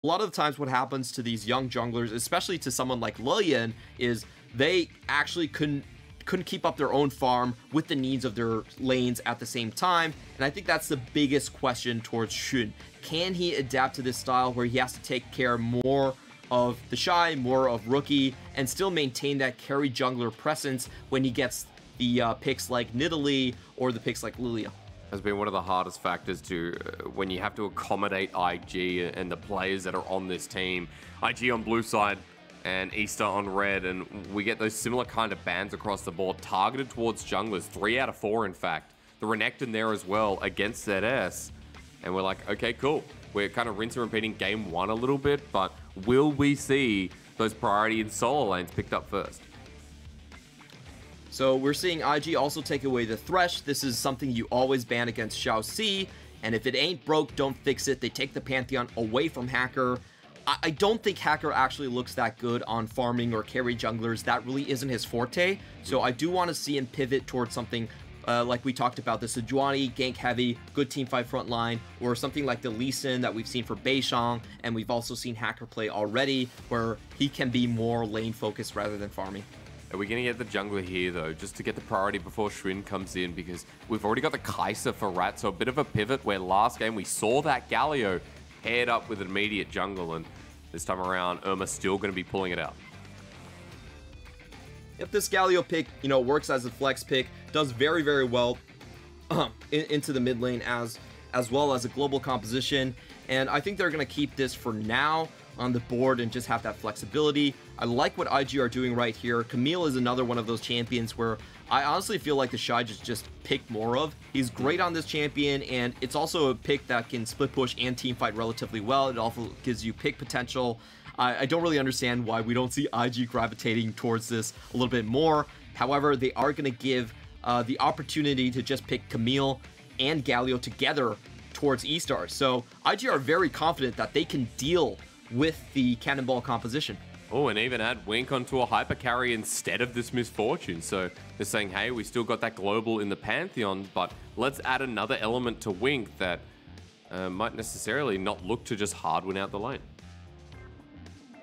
A lot of the times what happens to these young junglers, especially to someone like Lillian, is they actually couldn't keep up their own farm with the needs of their lanes at the same time. And I think that's the biggest question towards Xun. Can he adapt to this style where he has to take care more of the Shy, more of Rookie, and still maintain that carry jungler presence when he gets the picks like Nidalee or the picks like Lilia? Has been one of the hardest factors to when you have to accommodate IG and the players that are on this team. IG on blue side and eStar on red, and we get those similar kind of bans across the board targeted towards junglers. 3 out of 4, in fact. The Renekton there as well against ZS. And we're like, okay, cool. We're kind of rinse and repeating game 1 a little bit, but will we see those priority and solo lanes picked up first? So we're seeing IG also take away the Thresh. This is something you always ban against Xiao C. And if it ain't broke, don't fix it. They take the Pantheon away from Hacker. I don't think Hacker actually looks that good on farming or carry junglers. That really isn't his forte. So I do want to see him pivot towards something like we talked about, the Sejuani, gank heavy, good teamfight front line, or something like the Lee Sin that we've seen for Beishang, and we've also seen Hacker play already, where he can be more lane focused rather than farming. Are we going to get the jungler here, though, just to get the priority before Xun comes in? Because we've already got the Kai'Sa for Rat, so a bit of a pivot where last game we saw that Galio paired up with an immediate jungle, and this time around, Irma's still going to be pulling it out. If this Galio pick, works as a flex pick, does very, very well into the mid lane as well as a global composition, and I think they're going to keep this for now on the board and just have that flexibility. I like what IG are doing right here. Camille is another one of those champions where I honestly feel like the Shy just pick more of. He's great on this champion, and it's also a pick that can split push and team fight relatively well. It also gives you pick potential. I don't really understand why we don't see IG gravitating towards this a little bit more. However, they are going to give the opportunity to just pick Camille and Galio together towards eStar. So IG are very confident that they can deal with the Cannonball composition. Oh, and even add Wink onto a hyper carry instead of this Misfortune. So they're saying, hey, we still got that global in the Pantheon, but let's add another element to Wink that might necessarily not look to just hard win out the lane.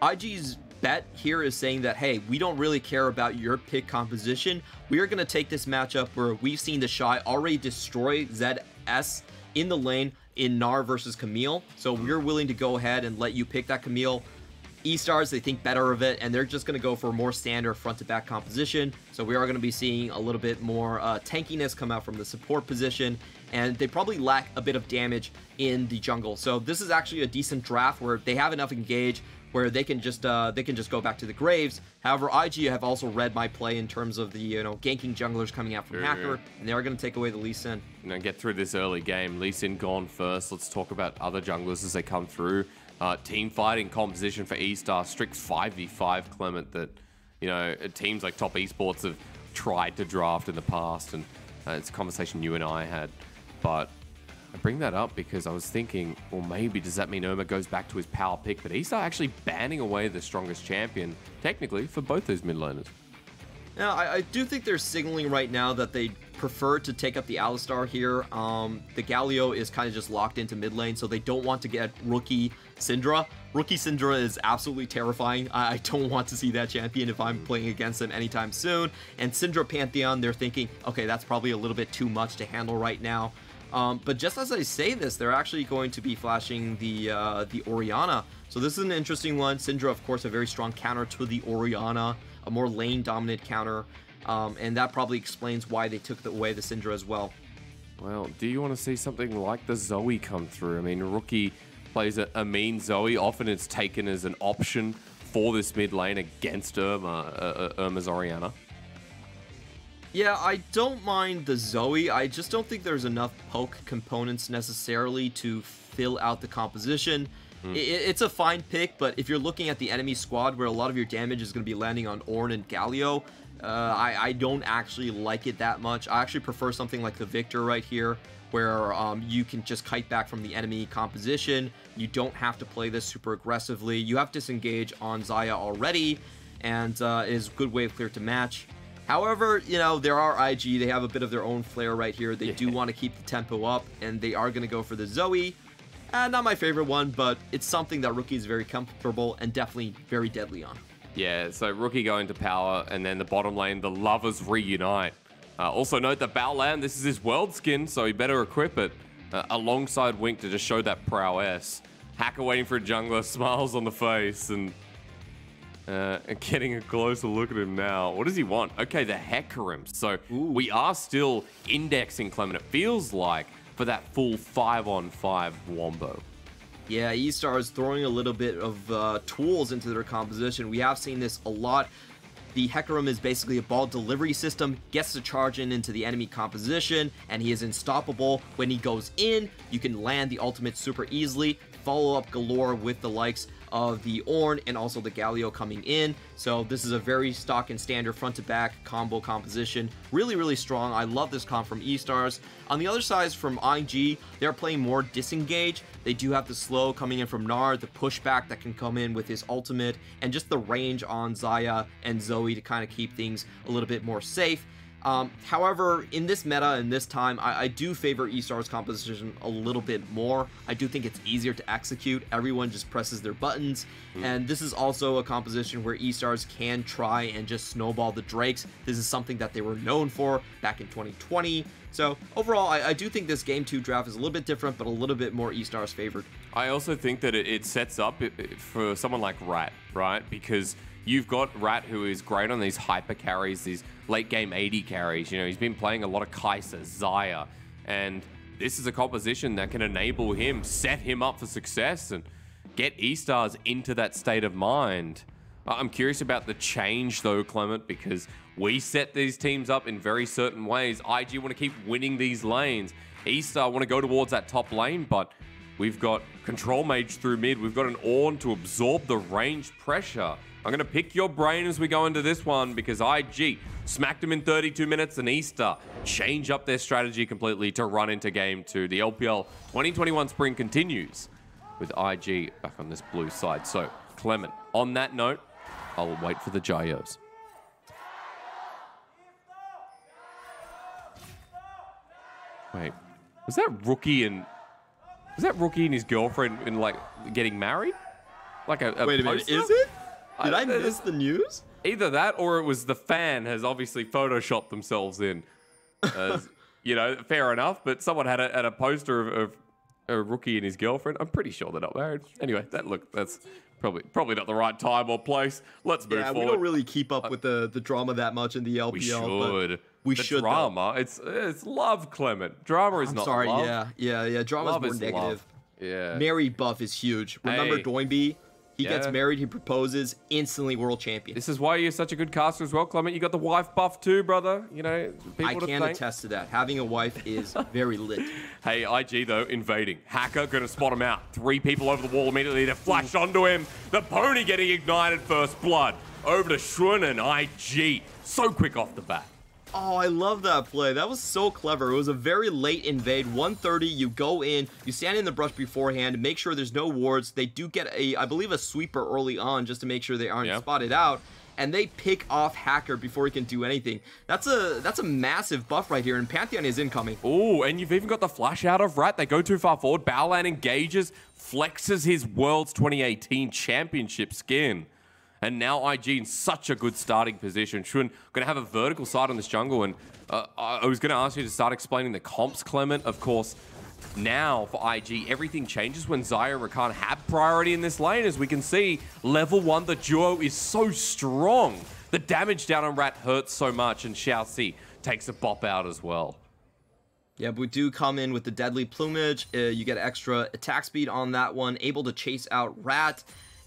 IG's bet here is saying that, hey, we don't really care about your pick composition. We are going to take this matchup where we've seen the Shy already destroy ZS in the lane in Gnar versus Camille. So we're willing to go ahead and let you pick that Camille. eStars, they think better of it, and they're just going to go for a more standard front-to-back composition. So we are going to be seeing a little bit more tankiness come out from the support position, and they probably lack a bit of damage in the jungle. So this is actually a decent draft where they have enough engage where they can just go back to the graves. However, IG have also read my play in terms of the ganking junglers coming out from Hacker, and they are going to take away the Lee Sin. Get through this early game. Lee Sin gone first. Let's talk about other junglers as they come through. Team fighting composition for eStar, strict 5v5 Clement that teams like Top Esports have tried to draft in the past, and it's a conversation you and I had. But I bring that up because I was thinking, well, maybe does that mean Irma goes back to his power pick? But eStar actually banning away the strongest champion, technically, for both those mid laners. Now, I do think they're signaling right now that they prefer to take up the Alistar here. The Galio is kind of just locked into mid lane, so they don't want to get Rookie Syndra. Rookie Syndra is absolutely terrifying. I don't want to see that champion if I'm playing against them anytime soon. And Syndra Pantheon, they're thinking, okay, that's probably a little bit too much to handle right now. But just as I say this, they're actually going to be flashing the Orianna. So this is an interesting one. Syndra, of course, a very strong counter to the Orianna, a more lane-dominant counter. And that probably explains why they took away the Syndra as well. Well, do you want to see something like the Zoe come through? I mean, Rookie plays a mean Zoe. Often it's taken as an option for this mid lane against Irma's Orianna. Yeah, I don't mind the Zoe. I just don't think there's enough poke components necessarily to fill out the composition. It's a fine pick, but if you're looking at the enemy squad where a lot of your damage is going to be landing on Ornn and Galio, I don't actually like it that much. I actually prefer something like the Victor right here, where you can just kite back from the enemy composition. You don't have to play this super aggressively. You have disengage on Xayah already, and it is a good wave clear to match. However, there are IG. They have a bit of their own flair right here. They do want to keep the tempo up, and they are going to go for the Zoe. Not my favorite one, but it's something that Rookie is very comfortable and definitely very deadly on. Yeah, so Rookie going to power, and then the bottom lane, the lovers reunite. Also note that Baolan, this is his world skin, so he better equip it alongside Wink to just show that prowess. Hacker waiting for a jungler, smiles on the face, and getting a closer look at him now. What does he want? Okay, the Hecarim. So we are still indexing Clement, it feels like, for that full 5-on-5 wombo. Yeah, eStar is throwing a little bit of tools into their composition. We have seen this a lot. The Hecarim is basically a ball delivery system, gets to charge into the enemy composition, and he is unstoppable. When he goes in, you can land the ultimate super easily, follow up galore with the likes of the Ornn and also the Galio coming in. So this is a very stock and standard front to back combo composition. Really, really strong. I love this comp from eStars. On the other side from ENG, they're playing more disengage. They do have the slow coming in from Nard, the pushback that can come in with his ultimate, and just the range on Xayah and Zoe to kind of keep things a little bit more safe. However, in this meta and this time, I do favor eStar's composition a little bit more. I do think it's easier to execute. Everyone just presses their buttons. And this is also a composition where eStars can try and just snowball the Drakes. This is something that they were known for back in 2020. So overall, I do think this Game 2 draft is a little bit different, but a little bit more eStars favored. I also think that it sets up for someone like Rat, right? Because you've got Rat, who is great on these hyper carries, these late game 80 carries. You know, he's been playing a lot of Kai'Sa, Xayah, and this is a composition that can enable him, set him up for success, and get eStars into that state of mind. I'm curious about the change though, Clement, because we set these teams up in very certain ways. IG want to keep winning these lanes. eStar want to go towards that top lane, but we've got Control Mage through mid. We've got an Ornn to absorb the range pressure. I'm going to pick your brain as we go into this one because IG smacked him in 32 minutes and eStar change up their strategy completely to run into game 2. The LPL 2021 Spring continues with IG back on this blue side. So, Clement, on that note, I'll wait for the gyos. Wait, was that Rookie and his girlfriend in like getting married? Like a Wait a minute, is it? Did I miss the news? Either that or it was the fan has obviously photoshopped themselves in. You know, fair enough, but someone had a poster of a Rookie and his girlfriend. I'm pretty sure they're not married. Anyway, that's probably not the right time or place. Let's move forward. We don't really keep up with the drama that much in the LPL. We should. We should. Drama. It's love, Clement. Drama is not love. Yeah. Drama's more negative. Love. Yeah. Married buff is huge. Remember Doinby? He gets married, he proposes, instantly world champion. This is why you're such a good caster as well, Clement. You got the wife buff too, brother. You know, I can attest to that. Having a wife is very lit. Hey, IG though, invading. Hacker gonna spot him out. 3 people over the wall immediately to flash onto him. The pony getting ignited first blood. Over to Shun and IG. So quick off the bat. Oh, I love that play. That was so clever. It was a very late invade. 130, you go in, you stand in the brush beforehand, make sure there's no wards. They do get I believe a sweeper early on just to make sure they aren't spotted out. And they pick off Hacker before he can do anything. That's a massive buff right here, and Pantheon is incoming. Oh, and you've even got the flash out of Rat. They go too far forward. Baolan engages, flexes his Worlds 2018 championship skin. And now IG in such a good starting position. Shun going to have a vertical side on this jungle. And I was going to ask you to start explaining the comps, Clement. Of course, now for IG, everything changes when Xayah and Rakan have priority in this lane. As we can see, level 1, the duo is so strong. The damage down on Rat hurts so much. And Xiaoxi takes a bop out as well. Yeah, but we do come in with the deadly plumage. You get extra attack speed on that one. Able to chase out Rat.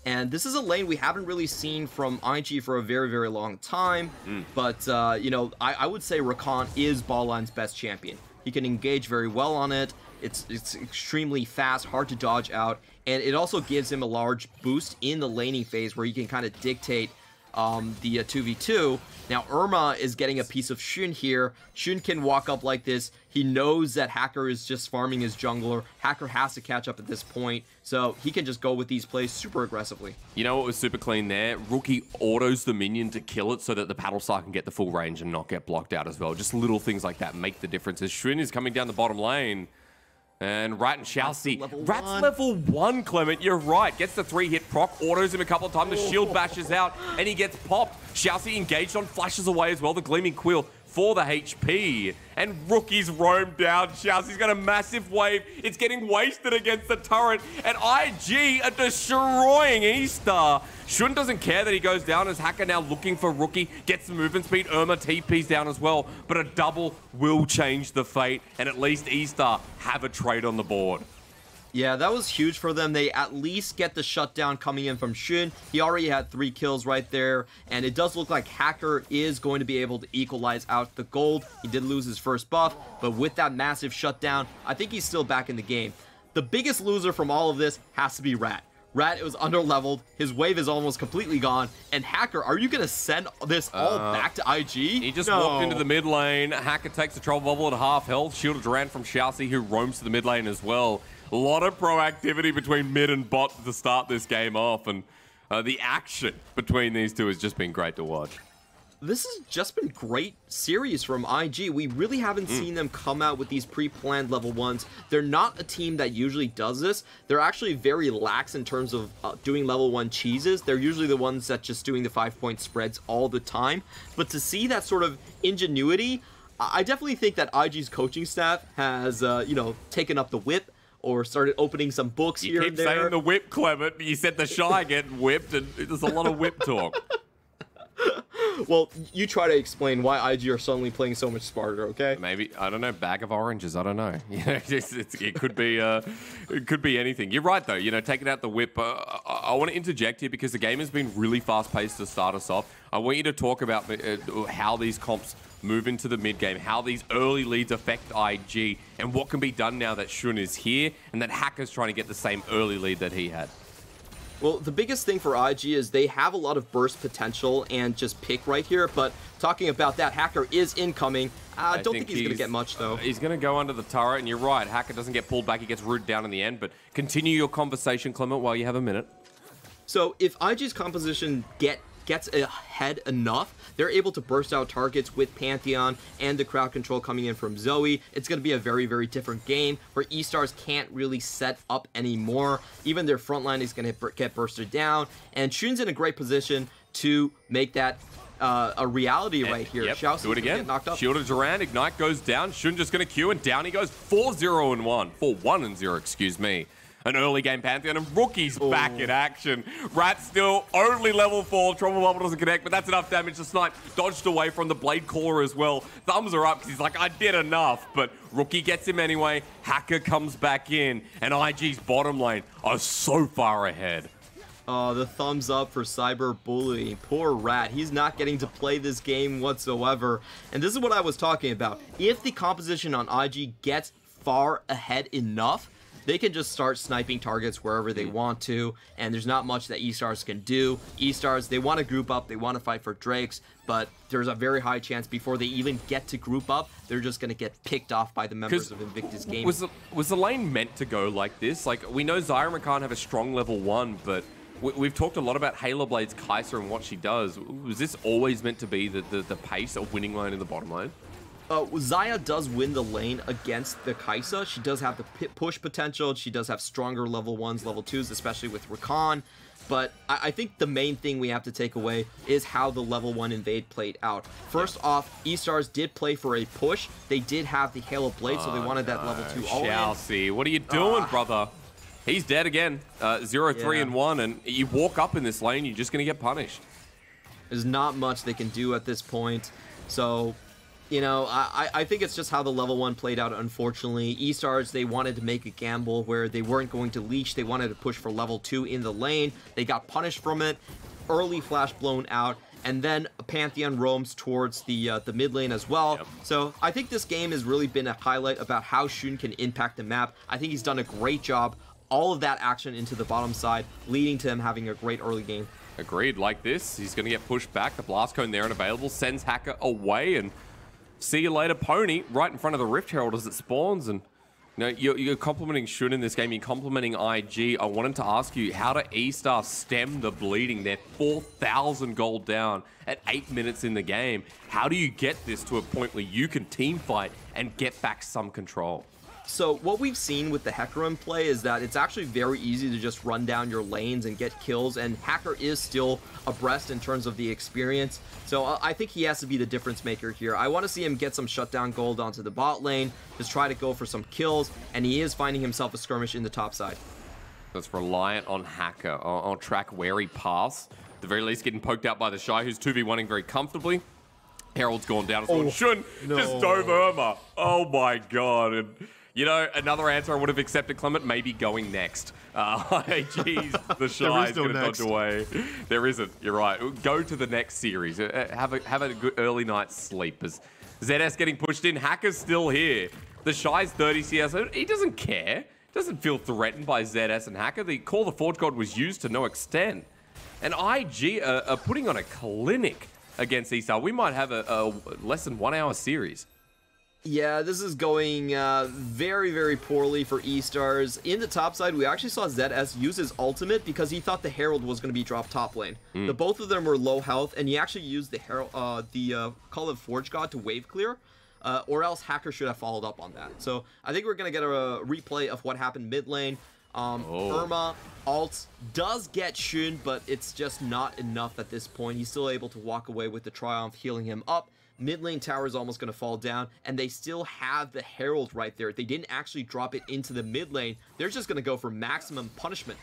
And this is a lane we haven't really seen from IG for a very, very long time. But, you know, I would say Rakan is Ballline's best champion. He can engage very well on it. It's extremely fast, hard to dodge out. And it also gives him a large boost in the laning phase where he can kind of dictate the 2v2. Now Irma is getting a piece of Shun here. Shun can walk up like this. He knows that Hacker is just farming his jungler. Hacker has to catch up at this point, so he can just go with these plays super aggressively. You know what was super clean there? Rookie autos the minion to kill it so that the Battlestar can get the full range and not get blocked out as well. Just little things like that make the difference. As Shun is coming down the bottom lane, And Rat and Chelsea. Rat's one. level 1, Clement. You're right. Gets the 3-hit proc, autos him a couple of times. The shield bashes out, and he gets popped. Chelsea engaged on, flashes away as well. The Gleaming Quill for the HP. And Rookie's roam down. Chelsea's got a massive wave. It's getting wasted against the turret. And IG are destroying eStar. Shun doesn't care that he goes down as Hacker now looking for Rookie. Gets the movement speed. Irma TP's down as well. But a double will change the fate. And at least eStar have a trade on the board. Yeah, that was huge for them. They at least get the shutdown coming in from Shun. He already had 3 kills right there, and it does look like Hacker is going to be able to equalize out the gold. He did lose his first buff, but with that massive shutdown, I think he's still back in the game. The biggest loser from all of this has to be Rat. Rat was under-leveled, his wave is almost completely gone, and Hacker, are you going to send this all back to IG? He just walked into the mid lane. Hacker takes the trouble bubble at half health. Shielded Durant from Chelsea, who roams to the mid lane as well. A lot of proactivity between mid and bot to start this game off, and the action between these two has just been great to watch. This has just been great series from IG. We really haven't seen them come out with these pre-planned level 1s. They're not a team that usually does this. They're actually very lax in terms of doing level 1 cheeses. They're usually the ones that just doing the 5-point spreads all the time. But to see that sort of ingenuity, I definitely think that IG's coaching staff has, you know, taken up the whip or started opening some books here and there. You keep saying the whip, Clement. You said the Shy getting whipped, and there's a lot of whip talk. Well, you try to explain why IG are suddenly playing so much smarter, okay? Maybe, I don't know, bag of oranges, I don't know. It could be anything. You're right, though, you know, taking out the whip. I want to interject here because the game has been really fast-paced to start us off. I want you to talk about how these comps move into the mid-game, how these early leads affect IG, and what can be done now that Shun is here, and that Hacker's trying to get the same early lead that he had. Well, the biggest thing for IG is they have a lot of burst potential and just pick right here, but talking about that, Hacker is incoming. I don't think he's going to get much, though. He's going to go under the turret, and you're right, Hacker doesn't get pulled back, he gets rooted down in the end, but continue your conversation, Clement, while you have a minute. So if IG's composition gets ahead enough, they're able to burst out targets with Pantheon and the crowd control coming in from Zoe. It's going to be a very, very different game where eStars can't really set up anymore. Even their front line is going to get bursted down, and Shun's in a great position to make that a reality right here. Yep, do it again. Get knocked up. Shielded Durant, Ignite goes down, Shun just going to queue, and down he goes 4-0-1. 4-1-0, excuse me. An early game Pantheon, and Rookie's back in action. Rat still only level 4. Trouble Bubble doesn't connect, but that's enough damage to snipe. Dodged away from the Blade Caller as well. Thumbs are up because he's like, I did enough. But Rookie gets him anyway. Hacker comes back in, and IG's bottom lane are so far ahead. The thumbs up for cyberbullying. Poor Rat. He's not getting to play this game whatsoever. And this is what I was talking about. If the composition on IG gets far ahead enough, they can just start sniping targets wherever they want to, and there's not much that eStars can do. eStars, they want to group up, they want to fight for Drakes, but there's a very high chance before they even get to group up, they're just going to get picked off by the members of Invictus Gaming. Was the lane meant to go like this? Like, we know Zyra can't have a strong level 1, but we've talked a lot about Halo Blade's Kai'Sa and what she does. Was this always meant to be the pace of winning lane in the bottom lane? Xayah does win the lane against the Kai'Sa. She does have the push potential. She does have stronger level 1s, level 2s, especially with Rakan. But I think the main thing we have to take away is how the level 1 invade played out. First off, eStars did play for a push. They did have the Halo Blade, so they wanted that level 2 all in. Chelsea, what are you doing, brother? He's dead again. 0-3-1, and you walk up in this lane, you're just going to get punished. There's not much they can do at this point. So, you know, I think it's just how the level 1 played out, unfortunately. eStars, they wanted to make a gamble where they weren't going to leech. They wanted to push for level 2 in the lane. They got punished from it. Early flash blown out. And then Pantheon roams towards the mid lane as well. Yep. So I think this game has really been a highlight about how Shun can impact the map. I think he's done a great job. All of that action into the bottom side, leading to him having a great early game. Agreed. Like this, he's going to get pushed back. The blast cone there and available. Sends Hacker away, and see you later, Pony, right in front of the Rift Herald as it spawns. And you know, you're complimenting Shun in this game, you're complimenting IG. I wanted to ask you, how do eStar stem the bleeding? They're 4,000 gold down at 8 minutes in the game. How do you get this to a point where you can team fight and get back some control? So what we've seen with the Hecarim play is that it's actually very easy to just run down your lanes and get kills, and Hacker is still abreast in terms of the experience. So I think he has to be the difference maker here. I want to see him get some shutdown gold onto the bot lane, just try to go for some kills, and he is finding himself a skirmish in the top side. That's reliant on Hacker. I'll track where he pass. At the very least, getting poked out by the Shy, who's 2v1ing very comfortably. Herald's gone down as well. Shun just dove Irma. Oh my god. And, you know, another answer I would have accepted, Clement, maybe going next. Jeez, the Shy is going to dodge away. There isn't. You're right. Go to the next series. Have a good early night's sleep. As ZS getting pushed in, Hacker's still here. The Shy's 30 CS. He doesn't care. Doesn't feel threatened by ZS and Hacker. The Call the Forge God was used to no extent. And IG are putting on a clinic against eStar. We might have a less than 1 hour series. Yeah, this is going very, very poorly for eStars. In the top side, we actually saw ZS use his ultimate because he thought the Herald was going to be dropped top lane. The both of them were low health, and he actually used the Herald, Call of Forge God to wave clear, or else Hacker should have followed up on that. So I think we're going to get a replay of what happened mid lane. Irma ult does get Shun, but it's just not enough at this point. He's still able to walk away with the Triumph, healing him up. Mid lane tower is almost going to fall down, and they still have the Herald right there. They didn't actually drop it into the mid lane. They're just going to go for maximum punishment.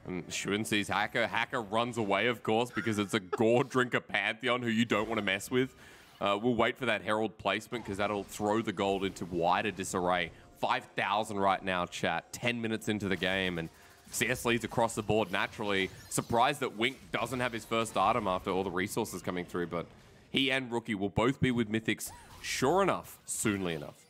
And Shun sees Hacker. Hacker runs away, of course, because it's a gore drinker Pantheon who you don't want to mess with. We'll wait for that Herald placement because that'll throw the gold into wider disarray. 5,000 right now, chat. 10 minutes into the game, and CS leads across the board naturally. Surprised that Wink doesn't have his first item after all the resources coming through, but he and Rookie will both be with Mythics, sure enough, soonly enough.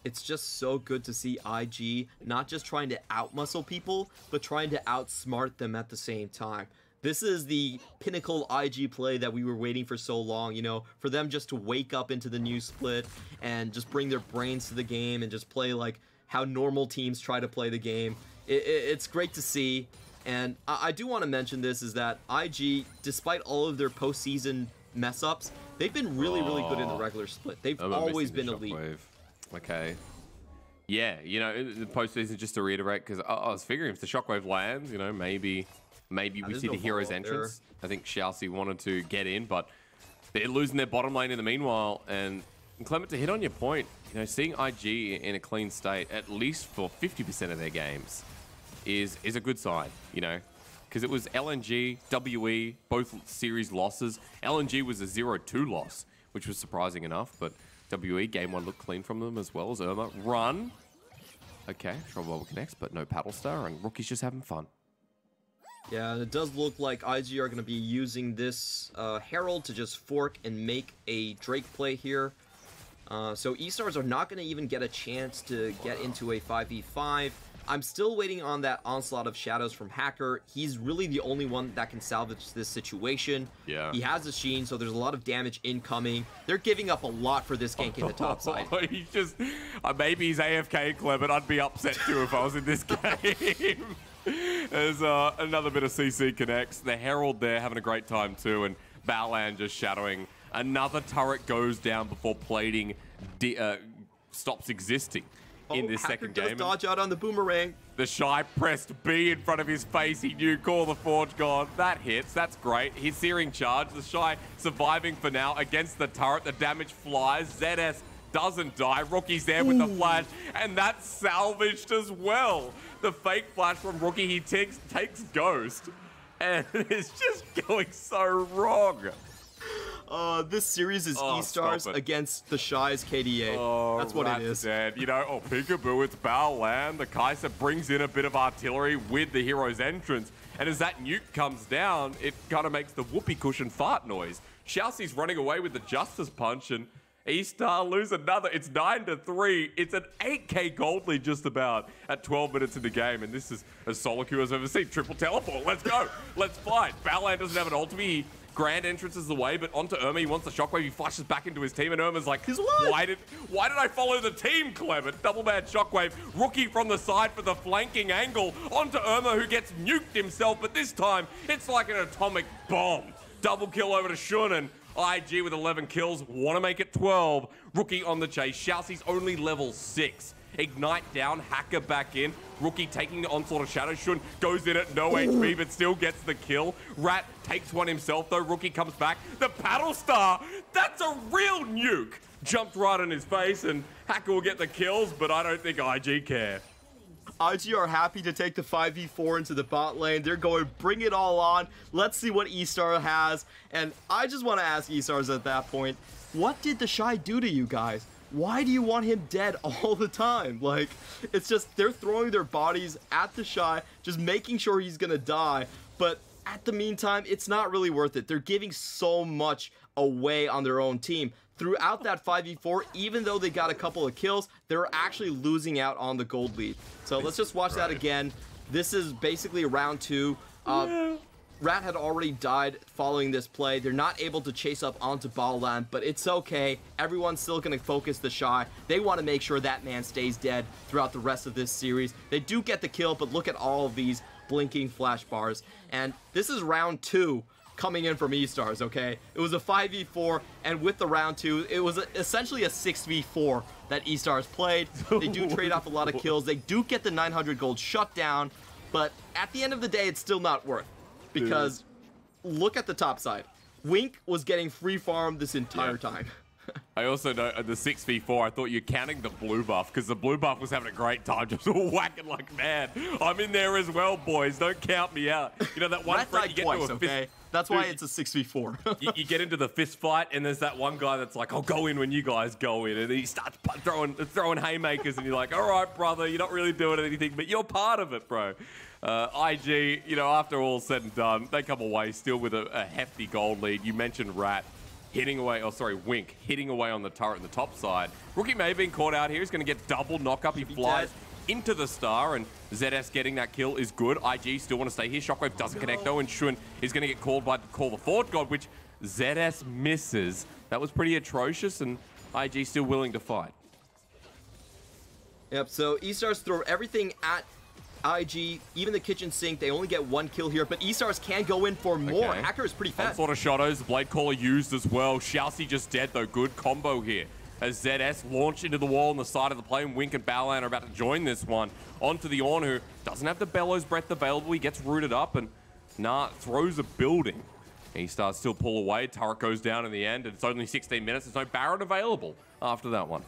It's just so good to see IG not just trying to outmuscle people, but trying to outsmart them at the same time. This is the pinnacle IG play that we were waiting for so long, you know, for them just to wake up into the new split and just bring their brains to the game and just play like how normal teams try to play the game. It's great to see. And I do want to mention this is that IG, despite all of their postseason mess-ups, they've been really, really good in the regular split. They've always been elite. Okay. Yeah, you know, the postseason, just to reiterate, because I was figuring if the Shockwave lands, you know, maybe we see the hero's entrance. I think Xiaoxi wanted to get in, but they're losing their bottom lane in the meanwhile. And Clement, to hit on your point, you know, seeing IG in a clean state, at least for 50% of their games, is a good sign, you know. Because it was LNG, WE, both series losses. LNG was a 0-2 loss, which was surprising enough, but WE, game one looked clean from them as well as Irma. Run. Okay, Trouble connects, but no Paddle Star, and Rookie's just having fun. Yeah, it does look like IG are going to be using this Herald to just fork and make a Drake play here. So eStars are not going to even get a chance to get into a 5v5. I'm still waiting on that onslaught of shadows from Hacker. He's really the only one that can salvage this situation. Yeah. He has a Sheen, so there's a lot of damage incoming. They're giving up a lot for this gank in the top side. He's just... maybe he's AFK, Clement. I'd be upset too if I was in this game. There's another bit of CC connects. The Herald there having a great time too, and Baolan just shadowing. Another turret goes down before plating stops existing in this second game. Does dodge out on the boomerang. The Shy pressed B in front of his face. He knew Call the Forge God. That hits. That's great. He's searing charge. The Shy surviving for now against the turret. The damage flies. ZS doesn't die. Rookie's there with the flash, and that's salvaged as well. The fake flash from Rookie, he takes Ghost, and it's just going so wrong. This series is eStars against the Shy's KDA. That's what it is. Dead. You know, peekaboo, it's Baolan. The Kai'Sa brings in a bit of artillery with the hero's entrance, and as that nuke comes down, it kind of makes the whoopee cushion fart noise. Xiaoxi's running away with the Justice Punch, and eStar lose another. It's 9-3. It's an 8k gold lead just about at 12 minutes in the game. And this is as solo queue as I've ever seen. Triple teleport. Let's go. Let's fight. Baolan doesn't have an ultimate. Grand entrance is the way, but onto Irma. He wants the shockwave. He flashes back into his team, and Irma's like, why did I follow the team, Clement? Double bad shockwave. Rookie from the side for the flanking angle. Onto Irma, who gets nuked himself, but this time it's like an atomic bomb. Double kill over to Shun, and IG with 11 kills, want to make it 12. Rookie on the chase. Xiaoxi's only level 6. Ignite down, Hacker back in. Rookie taking the onslaught of Shadow. Shun goes in at no HP, but still gets the kill. Rat takes one himself, though. Rookie comes back. The Paddle Star, that's a real nuke. Jumped right in his face, and Hacker will get the kills, but I don't think IG care. IG are happy to take the 5v4 into the bot lane. They're going, bring it all on. Let's see what eStar has. And I just want to ask eStars at that point, what did the Shy do to you guys? Why do you want him dead all the time? Like, it's just, they're throwing their bodies at the Shy, just making sure he's gonna die. But at the meantime, it's not really worth it. They're giving so much away on their own team. Throughout that 5v4, even though they got a couple of kills, they're actually losing out on the gold lead. So let's just watch that again. This is basically round 2. Rat had already died following this play. They're not able to chase up onto Ballland, but it's okay. Everyone's still going to focus the Shy. They want to make sure that man stays dead throughout the rest of this series. They do get the kill, but look at all of these blinking flash bars. And this is round 2 coming in from eStars, okay? It was a 5v4, and with the round 2, it was essentially a 6v4 that eStars played. They do trade off a lot of kills. They do get the 900 gold shutdown, but at the end of the day, it's still not worth. Because look at the top side. Wink was getting free farm this entire time. I also know the 6v4, I thought you're counting the blue buff, because the blue buff was having a great time, just whacking like mad. I'm in there as well, boys. Don't count me out. You know that one friend you get twice, to a okay? fist. That's why it's a 6v4. you get into the fist fight, and there's that one guy that's like, I'll go in when you guys go in. And he starts throwing haymakers, and you're like, all right, brother, you're not really doing anything, but you're part of it, bro. IG, you know, after all said and done, they come away still with a hefty gold lead. You mentioned Rat hitting away, Wink hitting away on the turret in the top side. Rookie may have been caught out here. He's going to get double knockup. He flies into the star, and ZS getting that kill is good. IG still want to stay here. Shockwave doesn't connect though, and Shun is going to get called by Call the Fort God, which ZS misses. That was pretty atrocious, and IG still willing to fight. Yep, so eStars throw everything at IG, even the kitchen sink. They only get 1 kill here, but eStars can go in for more. Okay. Hacker is pretty fast. Sort of shadows, Blade Caller used as well. Shousey just dead though. Good combo here as ZS launch into the wall on the side of the plane. Wink and Ballland are about to join this one. Onto the Ornn, who doesn't have the Bellows Breath available. He gets rooted up and throws a building. eStars still pull away. Turret goes down in the end, and it's only 16 minutes. There's no Baron available after that one.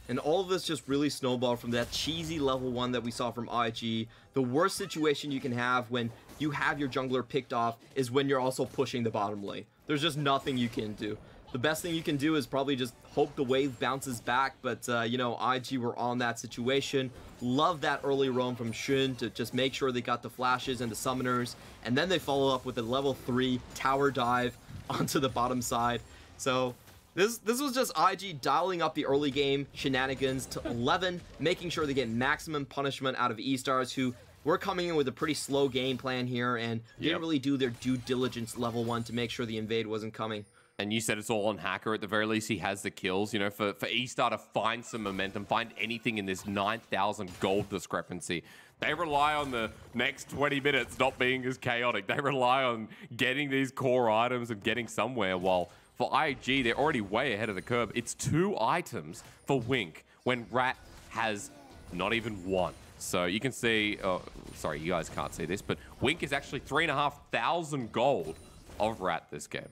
And all of this just really snowballed from that cheesy level 1 that we saw from IG. The worst situation you can have when you have your jungler picked off is when you're also pushing the bottom lane. There's just nothing you can do. The best thing you can do is probably just hope the wave bounces back, but you know, IG were on that situation. Love that early roam from Shun to just make sure they got the flashes and the summoners, and then they follow up with a level 3 tower dive onto the bottom side. So this was just IG dialing up the early game shenanigans to 11, making sure they get maximum punishment out of eStars, who were coming in with a pretty slow game plan here and didn't really do their due diligence level 1 to make sure the invade wasn't coming. And you said it's all on Hacker. At the very least, he has the kills. You know, for eStar to find some momentum, find anything in this 9,000 gold discrepancy, they rely on the next 20 minutes not being as chaotic. They rely on getting these core items and getting somewhere, while for IG, they're already way ahead of the curve. It's 2 items for Wink when Rat has not even 1. So you can see, sorry, you guys can't see this, but Wink is actually 3,500 gold of Rat this game.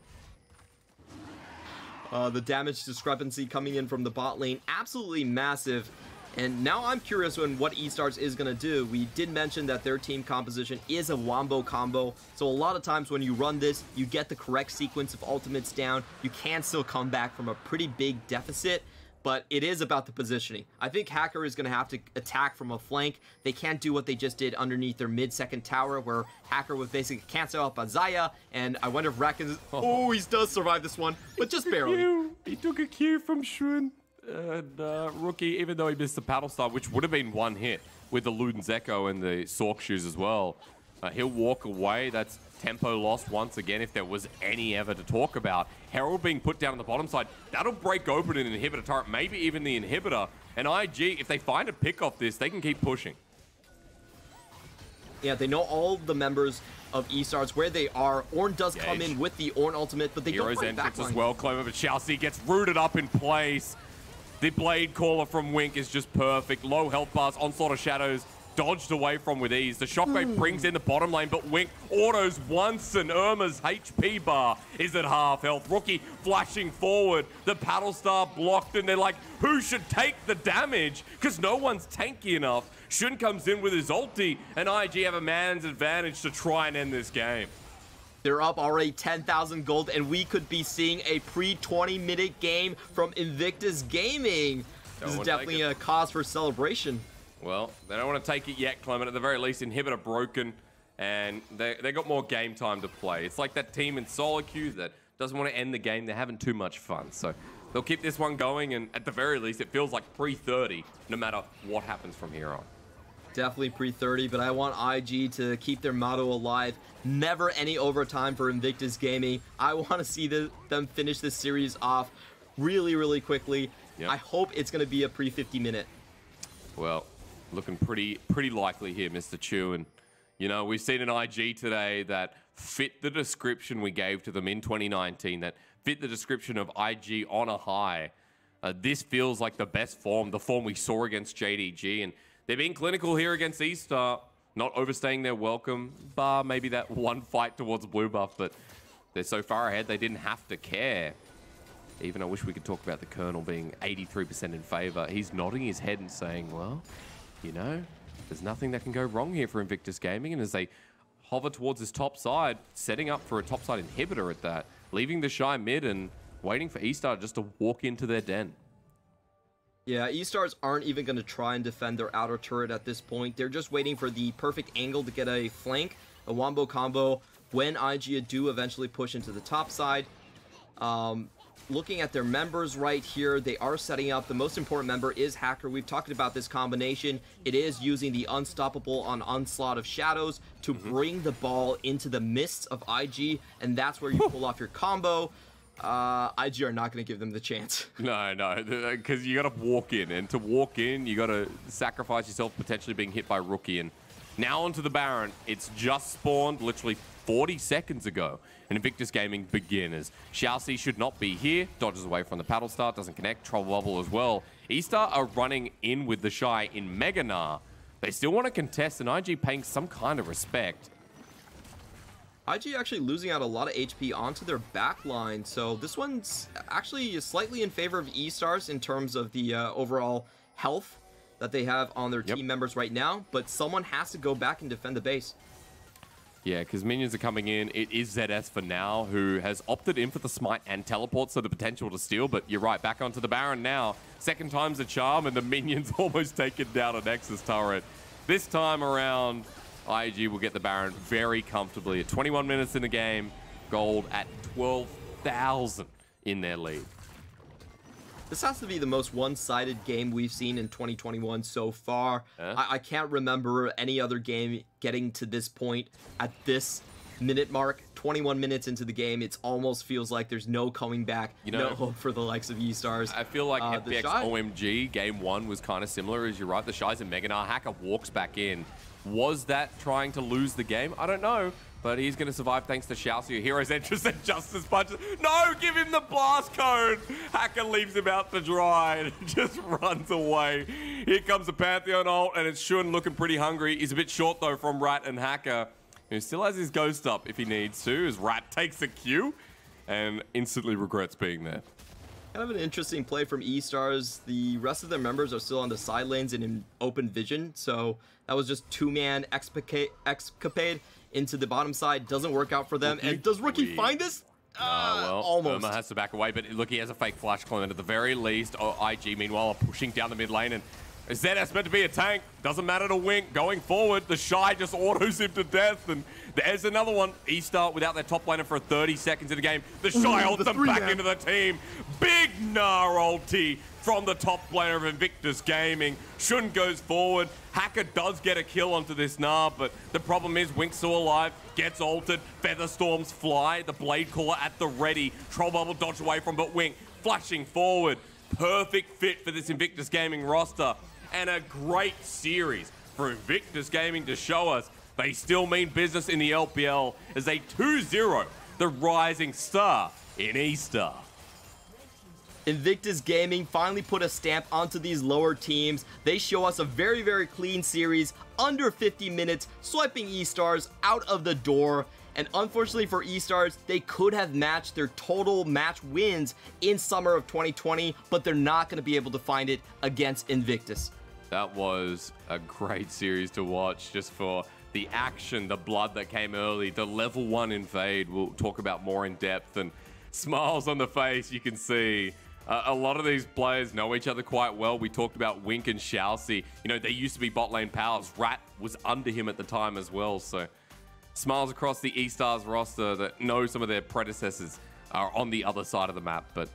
The damage discrepancy coming in from the bot lane, absolutely massive. And now I'm curious on what eStars is going to do. We did mention that their team composition is a wombo combo. So a lot of times when you run this, you get the correct sequence of ultimates down. You can still come back from a pretty big deficit, but it is about the positioning. I think Hacker is going to have to attack from a flank. They can't do what they just did underneath their mid-second tower, where Hacker was basically cancel out by Xayah, and I wonder if Rack is... Oh, he does survive this one, but just barely. He took a cue from Shun. And Rookie, even though he missed the paddle star, which would have been 1 hit with the Luden's Echo and the Sork shoes as well, he'll walk away. That's tempo lost once again, if there was any ever to talk about. Herald being put down on the bottom side, that'll break open an inhibitor turret, maybe even the inhibitor. And IG, if they find a pick off this, they can keep pushing. Yeah, they know all the members of eStars where they are. Ornn does come in with the Ornn ultimate, but they don't play backline as well. Clover, but Shousey gets rooted up in place. The blade caller from Wink is just perfect. Low health bars, onslaught of shadows, dodged away from with ease. The shockwave brings in the bottom lane, but Wink autos once, and Irma's HP bar is at half health. Rookie flashing forward. The paddle star blocked, and they're like, who should take the damage? Because no one's tanky enough. Shun comes in with his ulti, and IG have a man's advantage to try and end this game. They're up already 10,000 gold, and we could be seeing a pre-20-minute game from Invictus Gaming. This is definitely a cause for celebration. Well, they don't want to take it yet, Clement. At the very least, inhibitor broken, and they got more game time to play. It's like that team in solo queue that doesn't want to end the game. They're having too much fun. So they'll keep this one going, and at the very least, it feels like pre-30, no matter what happens from here on. Definitely pre-30, but I want IG to keep their motto alive. Never any overtime for Invictus Gaming. I want to see them finish this series off really, really quickly. Yep. I hope it's going to be a pre-50 minute. Well, looking pretty likely here, Mr. Chu. And, you know, we've seen an IG today that fit the description we gave to them in 2019, that fit the description of IG on a high. This feels like the best form, the form we saw against JDG. And they're being clinical here against eStar, not overstaying their welcome, bar maybe that one fight towards blue buff, but they're so far ahead they didn't have to care. Even I wish we could talk about the Colonel being 83% in favor. He's nodding his head and saying, well, you know, there's nothing that can go wrong here for Invictus Gaming. And as they hover towards this top side, setting up for a top side inhibitor at that, leaving the Shy mid and waiting for eStar just to walk into their den. Yeah, eStars aren't even going to try and defend their outer turret at this point. They're just waiting for the perfect angle to get a flank, a wombo combo, when IG do eventually push into the top side. Looking at their members right here, they are setting up. The most important member is Hacker. We've talked about this combination. It is using the Unstoppable on Onslaught of Shadows to bring the ball into the mists of IG, and that's where you pull off your combo. IG are not going to give them the chance. No, because you got to walk in, and to walk in, you got to sacrifice yourself potentially being hit by Rookie. And now onto the Baron. It's just spawned literally 40 seconds ago, and Invictus Gaming begin as Xiaoxi should not be here, dodges away from the paddle start, doesn't connect, Trouble Bubble as well. eStar are running in with the Shy in Mega Gnar. They still want to contest, and IG paying some kind of respect. IG actually losing out a lot of HP onto their back line, so this one's actually slightly in favor of eStars in terms of the overall health that they have on their team members right now, but someone has to go back and defend the base. Yeah, because minions are coming in. It is ZS for now, who has opted in for the smite and teleport, so the potential to steal, but you're right, back onto the Baron now. Second time's a charm, and the minions almost taken down a Nexus turret. This time around, IG will get the Baron very comfortably at 21 minutes in the game. Gold at 12,000 in their lead. This has to be the most one-sided game we've seen in 2021 so far. I can't remember any other game getting to this point at this minute mark. 21 minutes into the game, it almost feels like there's no coming back, no hope for the likes of eStars. I feel like FPX OMG game 1 was kind of similar, as you're right. The Shy's in Mega Gnar. Hacker walks back in. Was that trying to lose the game? I don't know, but he's going to survive thanks to Xiaoxi, Hero's Entrance and Justice Punches. No, give him the blast cone. Hacker leaves him out to dry and just runs away. Here comes the Pantheon ult, and it's Shun looking pretty hungry. He's a bit short, though, from Rat and Hacker, who still has his ghost up if he needs to, as Rat takes a Q and instantly regrets being there. Kind of an interesting play from eStars. The rest of their members are still on the side lanes and in open vision, so that was just two-man escapade into the bottom side. Doesn't work out for them. And does Rookie find this? Well, almost. Irma has to back away, but look, he has a fake flash Clement at the very least. IG, meanwhile, are pushing down the mid lane, and ZS meant to be a tank. Doesn't matter to Wink. Going forward, the Shy just autos him to death, and there's another one. eStar without their top laner for 30 seconds in the game. The Shy ults them back into the team. Big Gnar ulti from the top laner of Invictus Gaming. Shun goes forward. Hacker does get a kill onto this Gnar, but the problem is Wink's still alive, gets ulted, Feather Storms fly, the Blade Caller at the ready. Troll Bubble dodged away from, but Wink flashing forward. Perfect fit for this Invictus Gaming roster. And a great series for Invictus Gaming to show us they still mean business in the LPL as they 2-0 the rising star in eStar. Invictus Gaming finally put a stamp onto these lower teams. They show us a very, very clean series, under 50 minutes, swiping eStars out of the door. And unfortunately for eStars, they could have matched their total match wins in summer of 2020, but they're not going to be able to find it against Invictus. That was a great series to watch, just for the action, the blood that came early, the level 1 invade. We'll talk about more in depth, and smiles on the face, you can see. A lot of these players know each other quite well. We talked about Wink and Shalsey. You know, they used to be bot lane pals. Rat was under him at the time as well. So smiles across the eStars roster that know some of their predecessors are on the other side of the map. But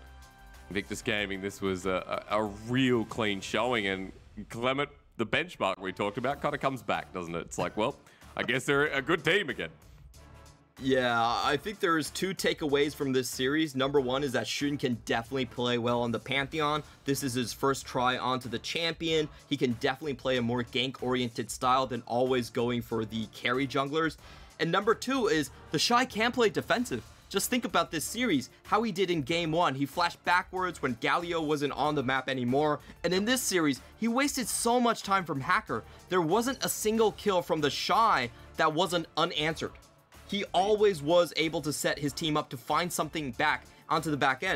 Invictus Gaming, this was a real clean showing. And Clement, the benchmark we talked about, kind of comes back, doesn't it? It's like, well, I guess they're a good team again. Yeah, I think there's 2 takeaways from this series. Number 1 is that Shun can definitely play well on the Pantheon. This is his first try onto the champion. He can definitely play a more gank-oriented style than always going for the carry junglers. And number 2 is the Shy can play defensive. Just think about this series, how he did in game 1. He flashed backwards when Galio wasn't on the map anymore. And in this series, he wasted so much time from Hacker. There wasn't a single kill from the Shy that wasn't unanswered. He always was able to set his team up to find something back onto the back end.